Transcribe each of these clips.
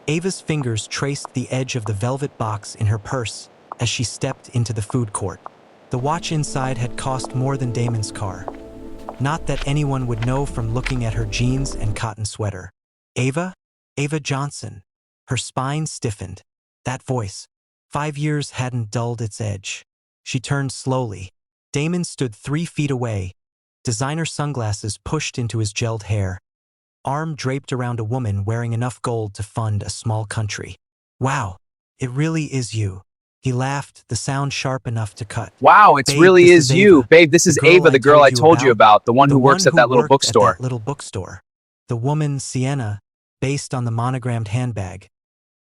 Ava's fingers traced the edge of the velvet box in her purse as she stepped into the food court. The watch inside had cost more than Damon's car. Not that anyone would know from looking at her jeans and cotton sweater. Ava? Ava Johnson. Her spine stiffened. That voice. 5 years hadn't dulled its edge. She turned slowly. Damon stood 3 feet away, designer sunglasses pushed into his gelled hair, arm draped around a woman wearing enough gold to fund a small country. Wow, it really is you. He laughed, the sound sharp enough to cut. Wow, it's Babe, really this is is you. Ava. Babe, this is Ava, the girl I told you about, the one The who one works at who that little worked at bookstore. that little bookstore. The woman, Sienna, based on the monogrammed handbag,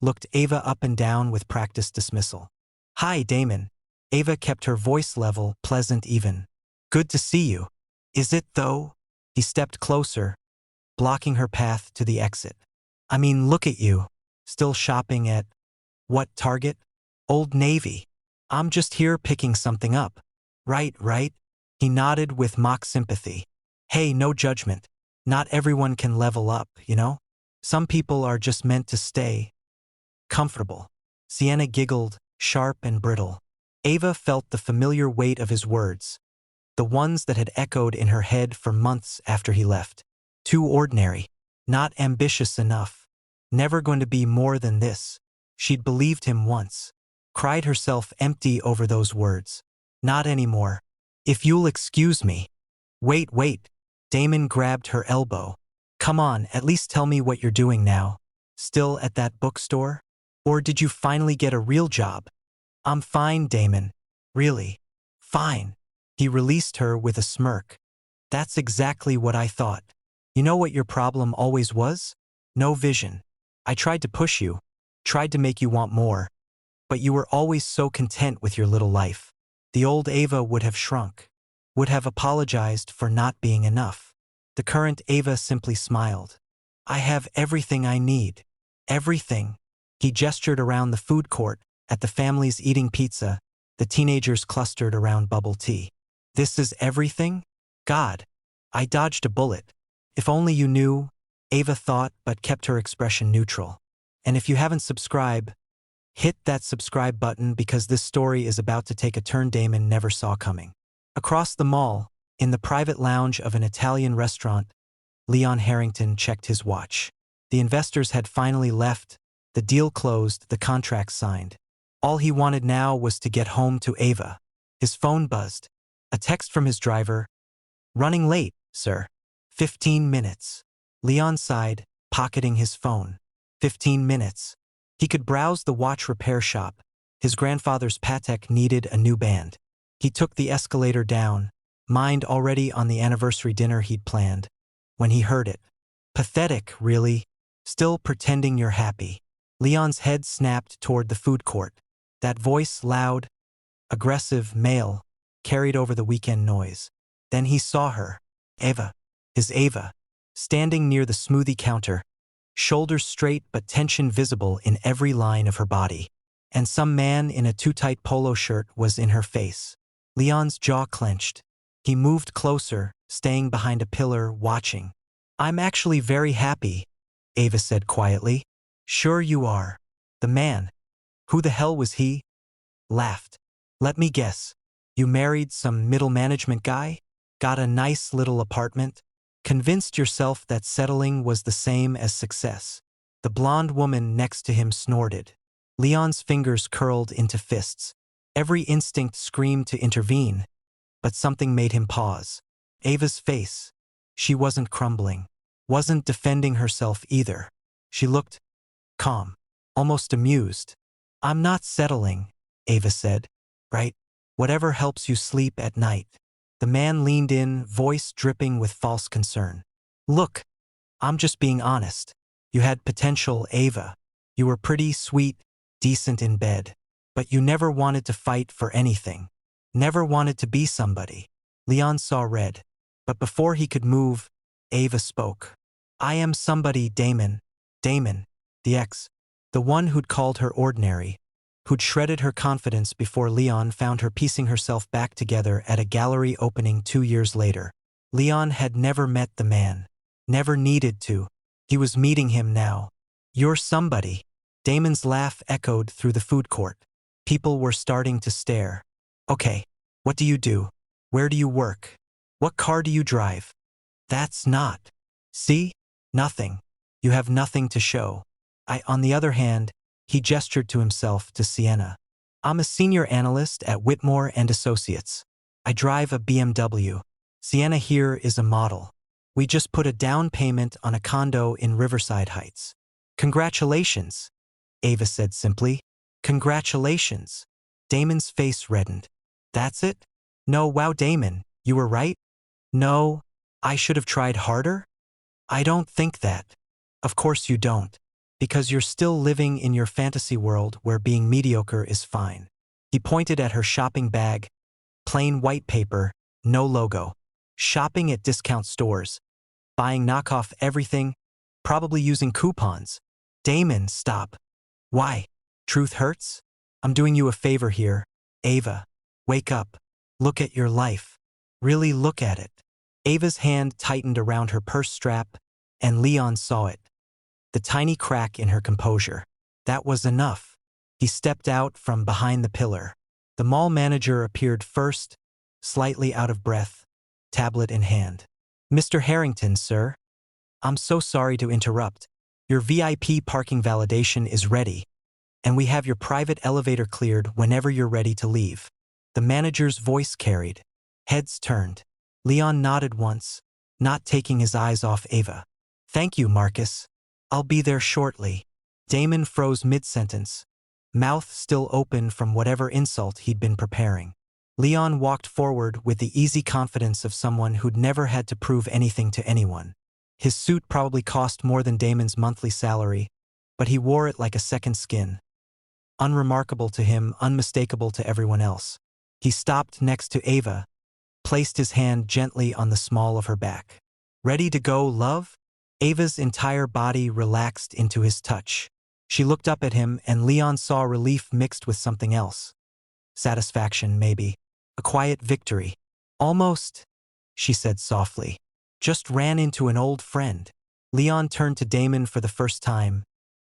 looked Ava up and down with practiced dismissal. Hi, Damon. Ava kept her voice level, pleasant even. Good to see you. Is it, though? He stepped closer, blocking her path to the exit. I mean, look at you. Still shopping at, what, Target? Old Navy. I'm just here picking something up. Right? He nodded with mock sympathy. Hey, no judgment. Not everyone can level up, you know? Some people are just meant to stay comfortable. Sienna giggled, sharp and brittle. Ava felt the familiar weight of his words, the ones that had echoed in her head for months after he left. Too ordinary. Not ambitious enough. Never going to be more than this. She'd believed him once. Cried herself empty over those words. Not anymore. If you'll excuse me. Wait. Damon grabbed her elbow. Come on, at least tell me what you're doing now. Still at that bookstore? Or did you finally get a real job? I'm fine, Damon. Really? Fine. He released her with a smirk. That's exactly what I thought. You know what your problem always was? No vision. I tried to push you, tried to make you want more, but you were always so content with your little life. The old Ava would have shrunk, would have apologized for not being enough. The current Ava simply smiled. I have everything I need. Everything. He gestured around the food court, at the families eating pizza, the teenagers clustered around bubble tea. This is everything? God. I dodged a bullet. If only you knew, Ava thought, but kept her expression neutral. And if you haven't subscribed, hit that subscribe button because this story is about to take a turn Damon never saw coming. Across the mall, in the private lounge of an Italian restaurant, Leon Harrington checked his watch. The investors had finally left, the deal closed, the contract signed. All he wanted now was to get home to Ava. His phone buzzed. A text from his driver. Running late, sir. 15 minutes. Leon sighed, pocketing his phone. 15 minutes. He could browse the watch repair shop. His grandfather's Patek needed a new band. He took the escalator down, mind already on the anniversary dinner he'd planned, when he heard it. Pathetic, really. Still pretending you're happy. Leon's head snapped toward the food court. That voice, loud, aggressive, male, carried over the weekend noise. Then he saw her. Ava. His Ava. Standing near the smoothie counter, shoulders straight but tension visible in every line of her body. And some man in a too-tight polo shirt was in her face. Leon's jaw clenched. He moved closer, staying behind a pillar, watching. I'm actually very happy, Ava said quietly. Sure you are. The man. Who the hell was he? Laughed. Let me guess. You married some middle management guy? Got a nice little apartment? Convinced yourself that settling was the same as success. The blonde woman next to him snorted. Leon's fingers curled into fists. Every instinct screamed to intervene, but something made him pause. Ava's face. She wasn't crumbling. Wasn't defending herself either. She looked calm, almost amused. I'm not settling, Ava said. Right? Whatever helps you sleep at night. The man leaned in, voice dripping with false concern. Look, I'm just being honest. You had potential, Ava. You were pretty, sweet, decent in bed. But you never wanted to fight for anything. Never wanted to be somebody. Leon saw red. But before he could move, Ava spoke. I am somebody, Damon. Damon, the ex. The one who'd called her ordinary. Who'd shredded her confidence before Leon found her piecing herself back together at a gallery opening 2 years later. Leon had never met the man. Never needed to. He was meeting him now. You're somebody. Damon's laugh echoed through the food court. People were starting to stare. Okay, what do you do? Where do you work? What car do you drive? That's not. See? Nothing. You have nothing to show. On the other hand, he gestured to himself to Sienna. I'm a senior analyst at Whitmore and Associates. I drive a BMW. Sienna here is a model. We just put a down payment on a condo in Riverside Heights. Congratulations, Ava said simply. Congratulations. Damon's face reddened. That's it? No, wow, Damon, you were right? No, I should have tried harder? I don't think that. Of course you don't. Because you're still living in your fantasy world where being mediocre is fine. He pointed at her shopping bag. Plain white paper, no logo. Shopping at discount stores. Buying knockoff everything. Probably using coupons. Damon, stop. Why? Truth hurts? I'm doing you a favor here. Ava, wake up. Look at your life. Really look at it. Ava's hand tightened around her purse strap, and Leon saw it. The tiny crack in her composure. That was enough. He stepped out from behind the pillar. The mall manager appeared first, slightly out of breath, tablet in hand. Mr. Harrington, sir. I'm so sorry to interrupt. Your VIP parking validation is ready, and we have your private elevator cleared whenever you're ready to leave. The manager's voice carried. Heads turned. Leon nodded once, not taking his eyes off Ava. Thank you, Marcus. I'll be there shortly. Damon froze mid-sentence, mouth still open from whatever insult he'd been preparing. Leon walked forward with the easy confidence of someone who'd never had to prove anything to anyone. His suit probably cost more than Damon's monthly salary, but he wore it like a second skin. Unremarkable to him, unmistakable to everyone else. He stopped next to Ava, placed his hand gently on the small of her back. Ready to go, love? Ava's entire body relaxed into his touch. She looked up at him, and Leon saw relief mixed with something else. Satisfaction, maybe. A quiet victory. Almost, she said softly. Just ran into an old friend. Leon turned to Damon for the first time,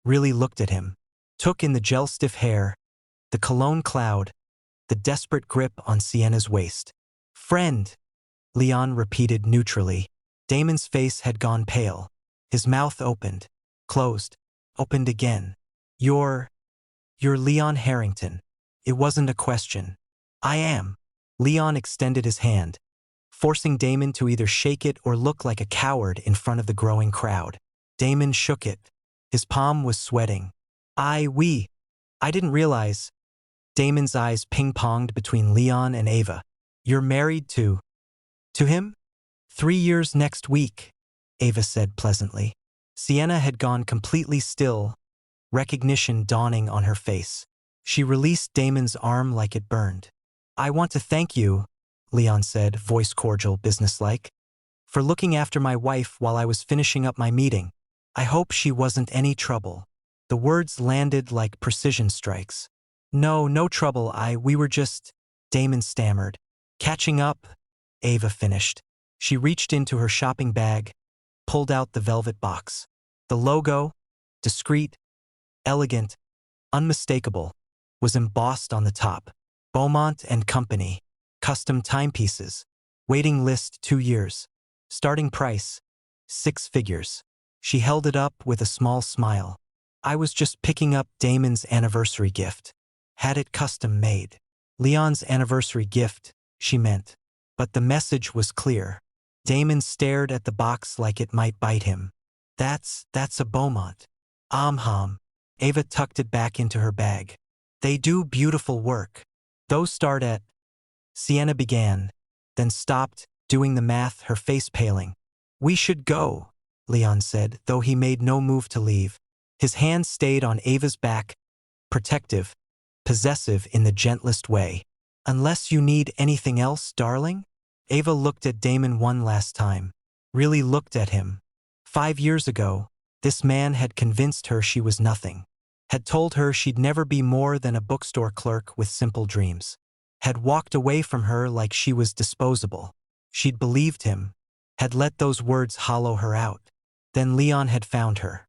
really looked at him. Took in the gel-stiff hair, the cologne cloud, the desperate grip on Sienna's waist. Friend, Leon repeated neutrally. Damon's face had gone pale. His mouth opened, closed, opened again. You're Leon Harrington. It wasn't a question. I am. Leon extended his hand, forcing Damon to either shake it or look like a coward in front of the growing crowd. Damon shook it. His palm was sweating. I didn't realize. Damon's eyes ping-ponged between Leon and Ava. You're married to him? 3 years next week, Ava said pleasantly. Sienna had gone completely still, recognition dawning on her face. She released Damon's arm like it burned. I want to thank you, Leon said, voice cordial, businesslike, for looking after my wife while I was finishing up my meeting. I hope she wasn't any trouble. The words landed like precision strikes. No trouble, we were just, Damon stammered. Catching up, Ava finished. She reached into her shopping bag, pulled out the velvet box. The logo, discreet, elegant, unmistakable, was embossed on the top. Beaumont and Company, custom timepieces, waiting list 2 years, starting price, 6 figures. She held it up with a small smile. I was just picking up Damon's anniversary gift. Had it custom made. Leon's anniversary gift, she meant. But the message was clear. Damon stared at the box like it might bite him. That's a Beaumont. Ava tucked it back into her bag. They do beautiful work. Those start at... Sienna began, then stopped, doing the math, her face paling. We should go, Leon said, though he made no move to leave. His hand stayed on Ava's back, protective, possessive in the gentlest way. Unless you need anything else, darling? Ava looked at Damon one last time. Really looked at him. 5 years ago, this man had convinced her she was nothing. Had told her she'd never be more than a bookstore clerk with simple dreams. Had walked away from her like she was disposable. She'd believed him. Had let those words hollow her out. Then Leon had found her.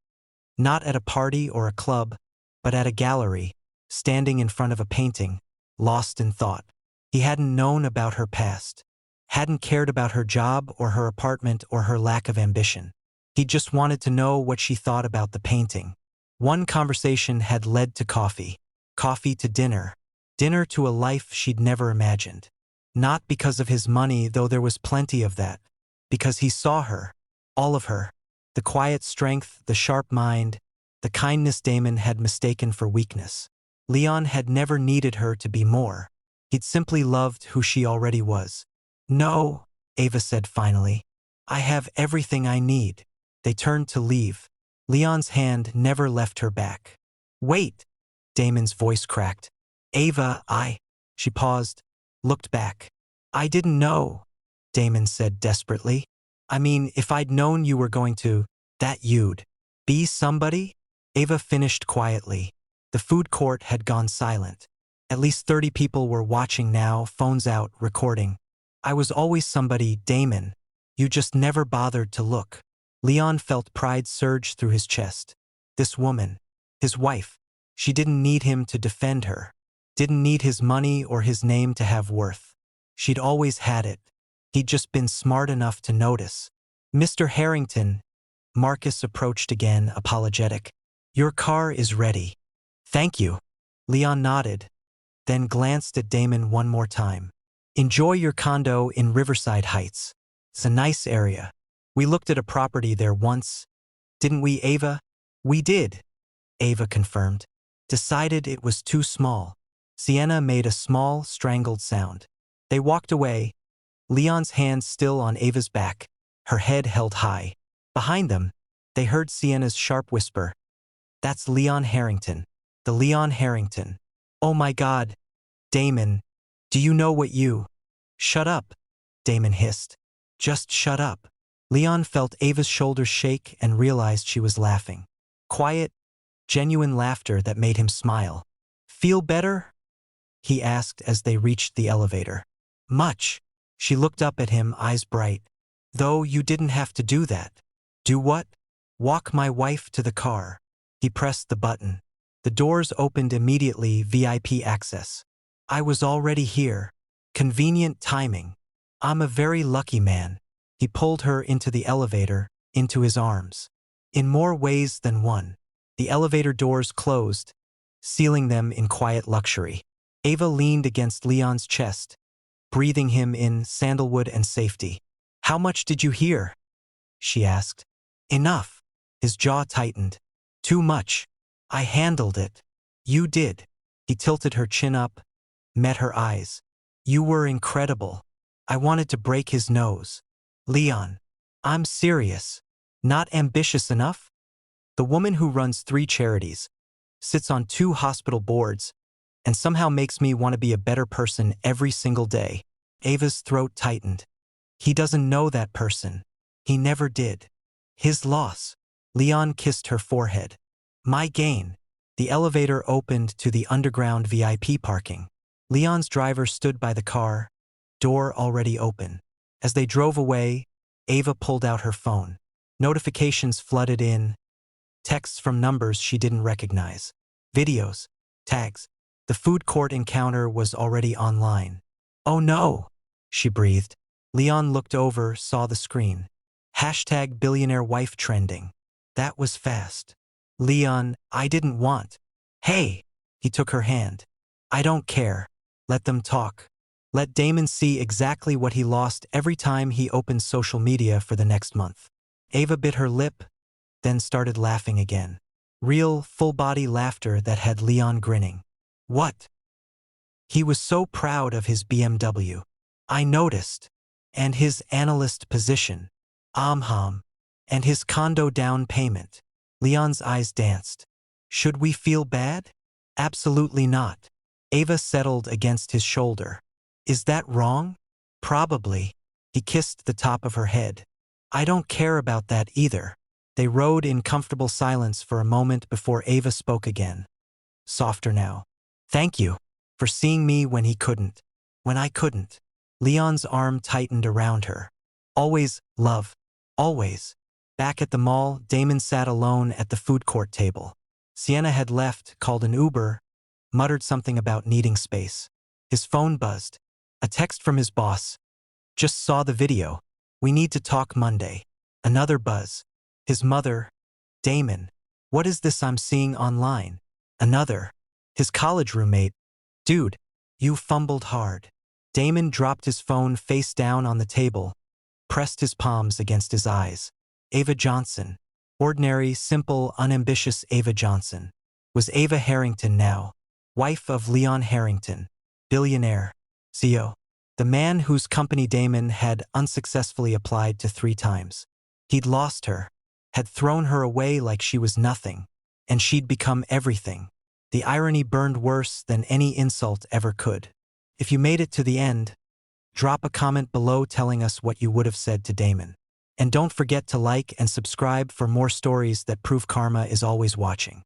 Not at a party or a club, but at a gallery, standing in front of a painting, lost in thought. He hadn't known about her past, hadn't cared about her job or her apartment or her lack of ambition. He just wanted to know what she thought about the painting. One conversation had led to coffee, coffee to dinner, dinner to a life she'd never imagined. Not because of his money, though there was plenty of that, because he saw her, all of her, the quiet strength, the sharp mind, the kindness Damon had mistaken for weakness. Leon had never needed her to be more. He'd simply loved who she already was. "No," Ava said finally. "I have everything I need." They turned to leave. Leon's hand never left her back. "Wait," Damon's voice cracked. "Ava, She paused, looked back. "I didn't know," Damon said desperately. "I mean, if I'd known you were going to, that you'd be somebody?" Ava finished quietly. The food court had gone silent. At least 30 people were watching now, phones out, recording. "I was always somebody, Damon. You just never bothered to look." Leon felt pride surge through his chest. This woman, his wife, she didn't need him to defend her. Didn't need his money or his name to have worth. She'd always had it. He'd just been smart enough to notice. "Mr. Harrington," Marcus approached again, apologetic. "Your car is ready." "Thank you." Leon nodded, then glanced at Damon one more time. "Enjoy your condo in Riverside Heights. It's a nice area. We looked at a property there once. Didn't we, Ava?" "We did," Ava confirmed. "Decided it was too small." Sienna made a small, strangled sound. They walked away, Leon's hand still on Ava's back, her head held high. Behind them, they heard Sienna's sharp whisper. "That's Leon Harrington. The Leon Harrington. Oh my God. Damon, do you know what you—" "Shut up," Damon hissed. "Just shut up." Leon felt Ava's shoulders shake and realized she was laughing. Quiet, genuine laughter that made him smile. "Feel better?" he asked as they reached the elevator. "Much." She looked up at him, eyes bright. "Though you didn't have to do that." "Do what?" "Walk my wife to the car." He pressed the button. The doors opened immediately, VIP access. "I was already here. Convenient timing. I'm a very lucky man." He pulled her into the elevator, into his arms. In more ways than one. The elevator doors closed, sealing them in quiet luxury. Ava leaned against Leon's chest, breathing him in sandalwood and safety. "How much did you hear?" she asked. "Enough." His jaw tightened. "Too much. I handled it." "You did." He tilted her chin up, met her eyes. "You were incredible. I wanted to break his nose." "Leon, I'm serious. Not ambitious enough?" The woman who runs 3 charities, sits on 2 hospital boards, and somehow makes me want to be a better person every single day. Ava's throat tightened. He doesn't know that person. He never did. His loss. Leon kissed her forehead. My gain. The elevator opened to the underground VIP parking. Leon's driver stood by the car, door already open. As they drove away, Ava pulled out her phone. Notifications flooded in. Texts from numbers she didn't recognize. Videos. Tags. The food court encounter was already online. "Oh no," she breathed. Leon looked over, saw the screen. Hashtag billionaire wife trending. That was fast. "Leon, I didn't want." "Hey," he took her hand. "I don't care. Let them talk. Let Damon see exactly what he lost every time he opened social media for the next month." Ava bit her lip, then started laughing again. Real, full-body laughter that had Leon grinning. "What?" He was so proud of his BMW. "I noticed. And his analyst position. And his condo down payment." Leon's eyes danced. "Should we feel bad?" "Absolutely not." Ava settled against his shoulder. "Is that wrong?" "Probably." He kissed the top of her head. "I don't care about that either." They rode in comfortable silence for a moment before Ava spoke again. Softer now. "Thank you for seeing me when he couldn't. When I couldn't." Leon's arm tightened around her. "Always, love. Always." Back at the mall, Damon sat alone at the food court table. Sienna had left, called an Uber, muttered something about needing space. His phone buzzed. A text from his boss. Just saw the video. We need to talk Monday. Another buzz. His mother. Damon. What is this I'm seeing online? Another. His college roommate. Dude, you fumbled hard. Damon dropped his phone face down on the table, pressed his palms against his eyes. Ava Johnson. Ordinary, simple, unambitious Ava Johnson. Was Ava Harrington now. Wife of Leon Harrington. Billionaire. CEO. The man whose company Damon had unsuccessfully applied to 3 times. He'd lost her, had thrown her away like she was nothing, and she'd become everything. The irony burned worse than any insult ever could. If you made it to the end, drop a comment below telling us what you would have said to Damon. And don't forget to like and subscribe for more stories that prove karma is always watching.